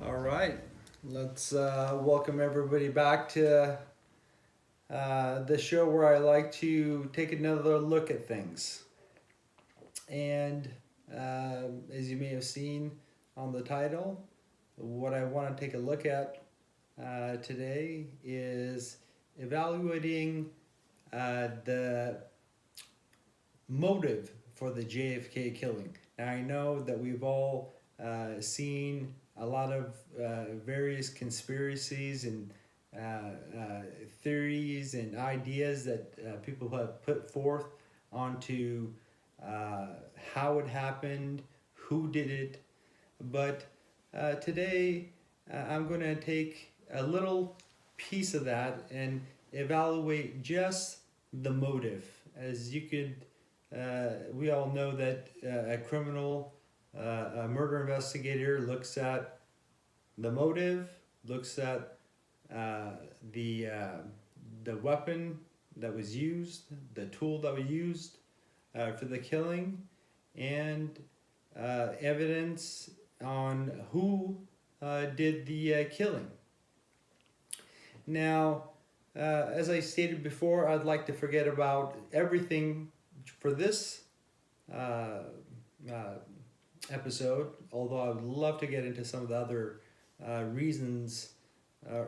All right, let's welcome everybody back to the show where I like to take another look at things. And as you may have seen on the title, what I want to take a look at today is evaluating the motive for the JFK killing. Now, I know that we've all seen a lot of various conspiracies and theories and ideas that people have put forth onto how it happened, who did it. But today, I'm going to take a little piece of that and evaluate just the motive. As you could we all know that a murder investigator looks at the motive, looks at uh, the uh, the weapon that was used, the tool that was used for the killing, and evidence on who did the killing. Now, as I stated before, I'd like to forget about everything for this uh, uh, episode, although I would love to get into some of the other reasons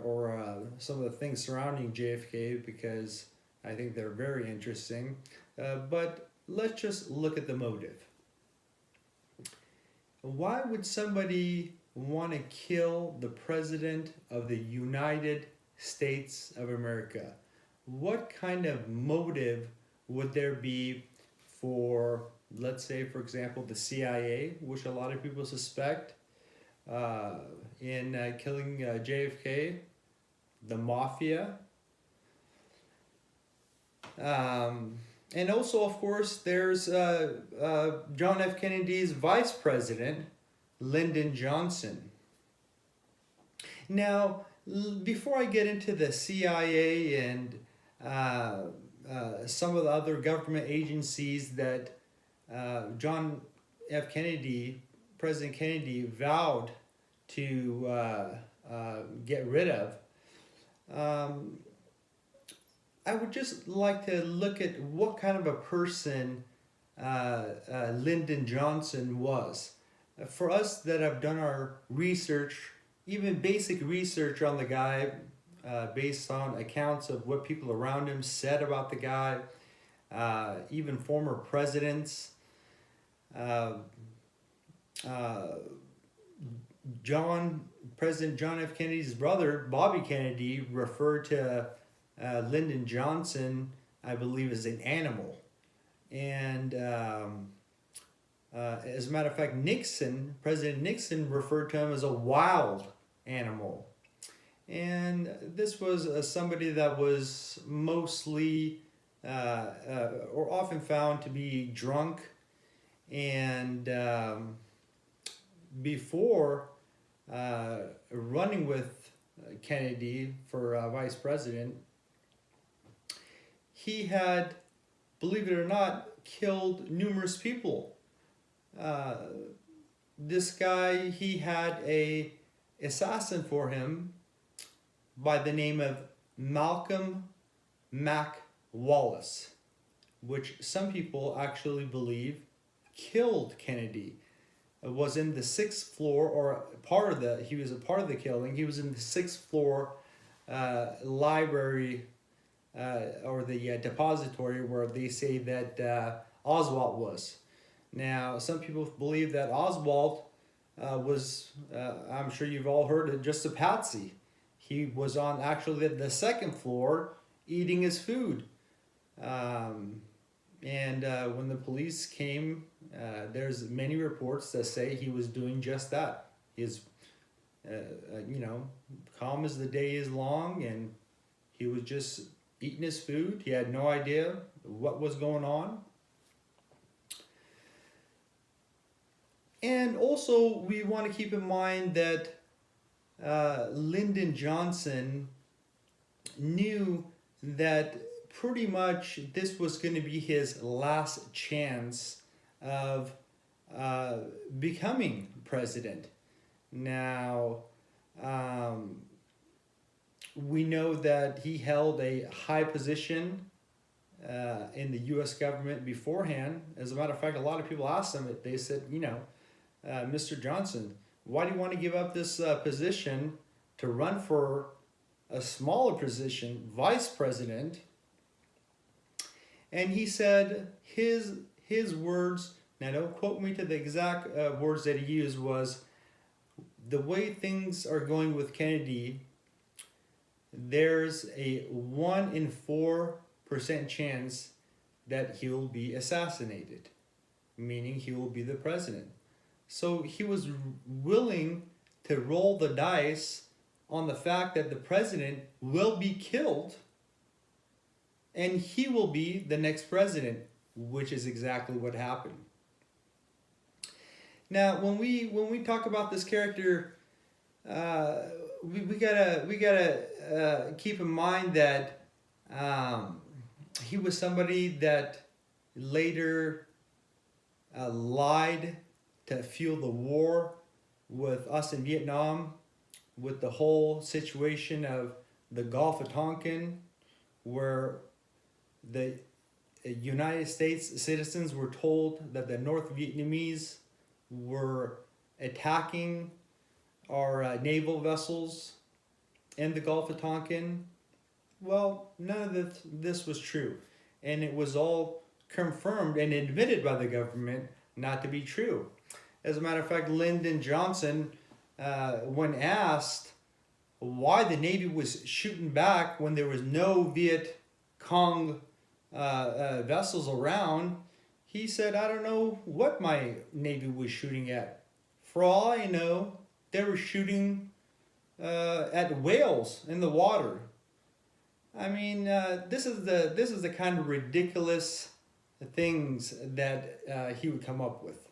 or some of the things surrounding JFK because I think they're very interesting. But let's just look at the motive. Why would somebody want to kill the President of the United States of America? What kind of motive would there be for, let's say, for example, the CIA, which a lot of people suspect uh, in killing JFK, the mafia, and also, of course, there's John F. Kennedy's vice president, Lyndon Johnson. Now, before I get into the CIA and some of the other government agencies that John F. Kennedy, President Kennedy, vowed to get rid of, um, I would just like to look at what kind of a person Lyndon Johnson was. For us that have done our research, even basic research on the guy, based on accounts of what people around him said about the guy, even former presidents. Uh, uh, President John F. Kennedy's brother, Bobby Kennedy, referred to Lyndon Johnson, I believe, as an animal. And as a matter of fact, President Nixon referred to him as a wild animal. And this was somebody that was mostly or often found to be drunk. And before running with Kennedy for vice president, he had, believe it or not, killed numerous people. Uh, this guy, he had a assassin for him by the name of Malcolm Mac Wallace, which some people actually believe killed Kennedy. It was in the sixth floor, or he was a part of the killing. He was in the sixth floor library or the depository where they say that Oswald was. Now, some people believe that Oswald was, I'm sure you've all heard it, just a patsy. He was on actually the second floor eating his food. And when the police came, there's many reports that say he was doing just that. He's, calm as the day is long, and he was just eating his food. He had no idea what was going on. And also, we want to keep in mind that Lyndon Johnson knew that pretty much this was going to be his last chance of becoming president. Now, We know that he held a high position in the U.S. government beforehand. As a matter of fact, a lot of people asked him, they said, Mr. Johnson, why do you want to give up this position to run for a smaller position, vice president? And he said his words, now don't quote me to the exact words that he used, was, the way things are going with Kennedy, there's a 1 in 4% chance that he will be assassinated, meaning he will be the president. So he was willing to roll the dice on the fact that the president will be killed and he will be the next president, which is exactly what happened. Now, when we talk about this character, we gotta keep in mind that he was somebody that later lied to fuel the war with us in Vietnam, with the whole situation of the Gulf of Tonkin, where the United States citizens were told that the North Vietnamese were attacking our naval vessels in the Gulf of Tonkin. Well, none of this was true. And it was all confirmed and admitted by the government not to be true. As a matter of fact, Lyndon Johnson, when asked why the Navy was shooting back when there was no Viet Cong vessels around, he said, I don't know what my Navy was shooting at. For all I know, they were shooting at whales in the water. I mean, this is the kind of ridiculous things that he would come up with.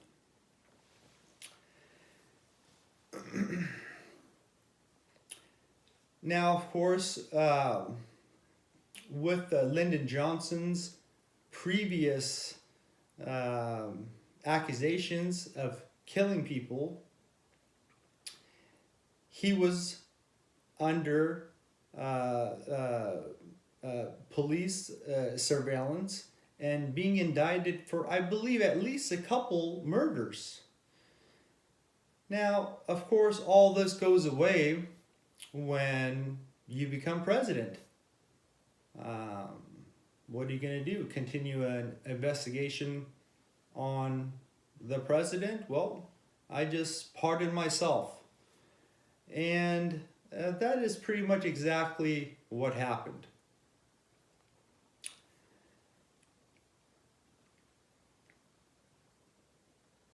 Now, of course, with Lyndon Johnson's previous accusations of killing people, he was under police surveillance and being indicted for, I believe, at least a couple murders. Now, of course, all this goes away when you become president. What are you going to do? Continue an investigation on the president? Well, I just pardoned myself. And that is pretty much exactly what happened.